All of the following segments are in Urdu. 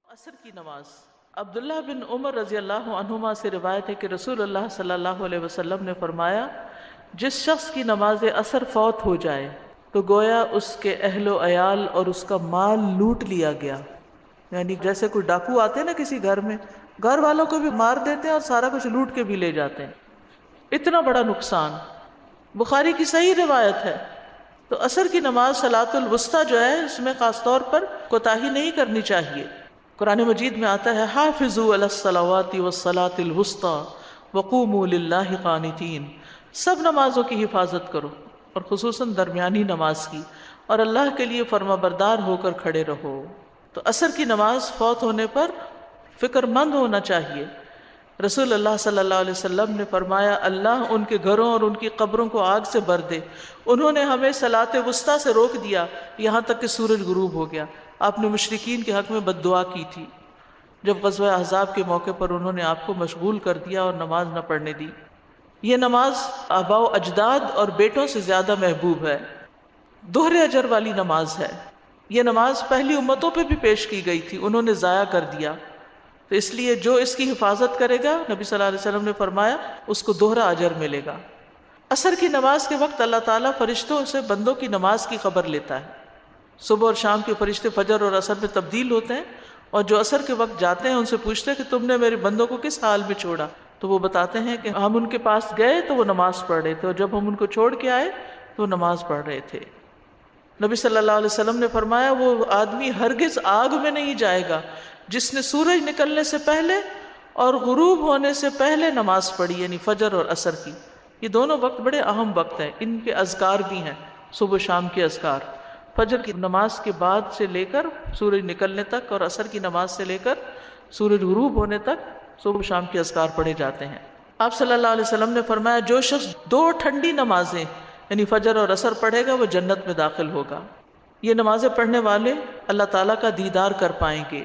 عصر کی نماز۔ عبداللہ بن عمر رضی اللہ عنہما سے روایت ہے کہ رسول اللہ صلی اللہ علیہ وسلم نے فرمایا، جس شخص کی نماز عصر فوت ہو جائے تو گویا اس کے اہل و عیال اور اس کا مال لوٹ لیا گیا۔ یعنی جیسے کوئی ڈاکو آتے ہیں نا کسی گھر میں، گھر والوں کو بھی مار دیتے ہیں اور سارا کچھ لوٹ کے بھی لے جاتے ہیں۔ اتنا بڑا نقصان، بخاری کی صحیح روایت ہے۔ تو عصر کی نماز صلاۃ الوسطیٰ جو ہے، اس میں خاص طور پر کوتاہی نہیں کرنی چاہیے۔ قرآن مجید میں آتا ہے، حافظوا علی الصلوات والصلاۃ الوسطیٰ وقوموا للہ قانتین، سب نمازوں کی حفاظت کرو اور خصوصاً درمیانی نماز کی، اور اللہ کے لیے فرما بردار ہو کر کھڑے رہو۔ تو عصر کی نماز فوت ہونے پر فکر مند ہونا چاہیے۔ رسول اللہ صلی اللہ علیہ وسلم نے فرمایا، اللہ ان کے گھروں اور ان کی قبروں کو آگ سے بھر دے، انہوں نے ہمیں صلاۃ وسطیٰ سے روک دیا یہاں تک کہ سورج غروب ہو گیا۔ آپ نے مشرکین کے حق میں بد دعا کی تھی جب غزوہ احزاب کے موقع پر انہوں نے آپ کو مشغول کر دیا اور نماز نہ پڑھنے دی۔ یہ نماز آباء و اجداد اور بیٹوں سے زیادہ محبوب ہے، دوہرے اجر والی نماز ہے۔ یہ نماز پہلی امتوں پہ بھی پیش کی گئی تھی، انہوں نے ضائع کر دیا، تو اس لیے جو اس کی حفاظت کرے گا، نبی صلی اللہ علیہ وسلم نے فرمایا، اس کو دوہرا اجر ملے گا۔ عصر کی نماز کے وقت اللہ تعالیٰ فرشتوں سے بندوں کی نماز کی خبر لیتا ہے۔ صبح اور شام کے فرشتے فجر اور عصر میں تبدیل ہوتے ہیں، اور جو عصر کے وقت جاتے ہیں ان سے پوچھتے ہیں کہ تم نے میرے بندوں کو کس حال میں چھوڑا، تو وہ بتاتے ہیں کہ ہم ان کے پاس گئے تو وہ نماز پڑھ رہے تھے، اور جب ہم ان کو چھوڑ کے آئے تو وہ نماز پڑھ رہے تھے۔ نبی صلی اللہ علیہ وسلم نے فرمایا، وہ آدمی ہرگز آگ میں نہیں جائے گا جس نے سورج نکلنے سے پہلے اور غروب ہونے سے پہلے نماز پڑھی، یعنی فجر اور عصر کی۔ یہ دونوں وقت بڑے اہم وقت ہیں، ان کے اذکار بھی ہیں، صبح و شام کے اذکار۔ فجر کی نماز کے بعد سے لے کر سورج نکلنے تک، اور عصر کی نماز سے لے کر سورج غروب ہونے تک صبح و شام کے اذکار پڑھے جاتے ہیں۔ آپ صلی اللہ علیہ وسلم نے فرمایا، جو شخص 2 ٹھنڈی نمازیں یعنی فجر اور عصر پڑھے گا وہ جنت میں داخل ہوگا۔ یہ نمازیں پڑھنے والے اللہ تعالیٰ کا دیدار کر پائیں گے۔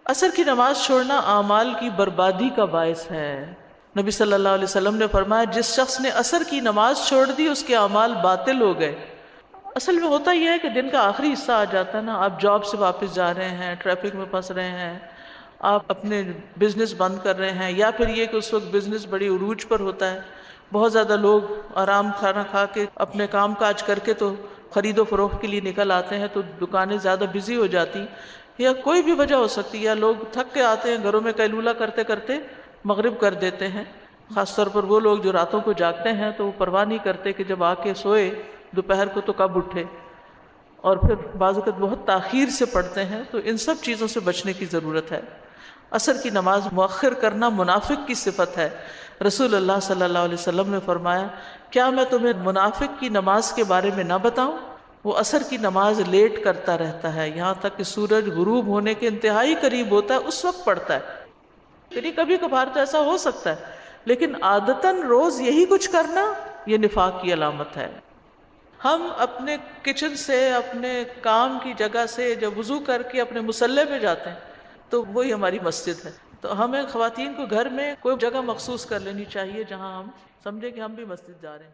عصر کی نماز چھوڑنا اعمال کی بربادی کا باعث ہے۔ نبی صلی اللہ علیہ وسلم نے فرمایا، جس شخص نے عصر کی نماز چھوڑ دی اس کے اعمال باطل ہو گئے۔ اصل میں ہوتا یہ ہے کہ دن کا آخری حصہ آ جاتا ہے نا، آپ جاب سے واپس جا رہے ہیں، ٹریفک میں پھنس رہے ہیں، آپ اپنے بزنس بند کر رہے ہیں، یا پھر یہ کہ اس وقت بزنس بڑی عروج پر ہوتا ہے، بہت زیادہ لوگ آرام کھانا کھا کے اپنے کام کاج کر کے تو خرید و فروخت کے لیے نکل آتے ہیں، تو دکانیں زیادہ بزی ہو جاتی، یا کوئی بھی وجہ ہو سکتی ہے، یا لوگ تھک کے آتے ہیں، گھروں میں قیلولہ کرتے کرتے مغرب کر دیتے ہیں۔ خاص طور پر وہ لوگ جو راتوں کو جاگتے ہیں تو وہ پرواہ نہیں کرتے کہ جب آ کے سوئے دوپہر کو تو کب اٹھے، اور پھر بعض اوقات بہت تاخیر سے پڑھتے ہیں، تو ان سب چیزوں سے بچنے کی ضرورت ہے۔ عصر کی نماز مؤخر کرنا منافق کی صفت ہے۔ رسول اللہ صلی اللہ علیہ وسلم نے فرمایا، کیا میں تمہیں منافق کی نماز کے بارے میں نہ بتاؤں؟ وہ عصر کی نماز لیٹ کرتا رہتا ہے یہاں تک کہ سورج غروب ہونے کے انتہائی قریب ہوتا ہے، اس وقت پڑھتا ہے۔ یعنی کبھی کبھار تو ایسا ہو سکتا ہے، لیکن عادتاً روز یہی کچھ کرنا یہ نفاق کی علامت ہے۔ ہم اپنے کچن سے، اپنے کام کی جگہ سے جب وضو کر کے اپنے مصلی پہ جاتے ہیں تو وہی ہماری مسجد ہے۔ تو ہمیں خواتین کو گھر میں کوئی جگہ مخصوص کر لینی چاہیے جہاں ہم سمجھیں کہ ہم بھی مسجد جا رہے ہیں۔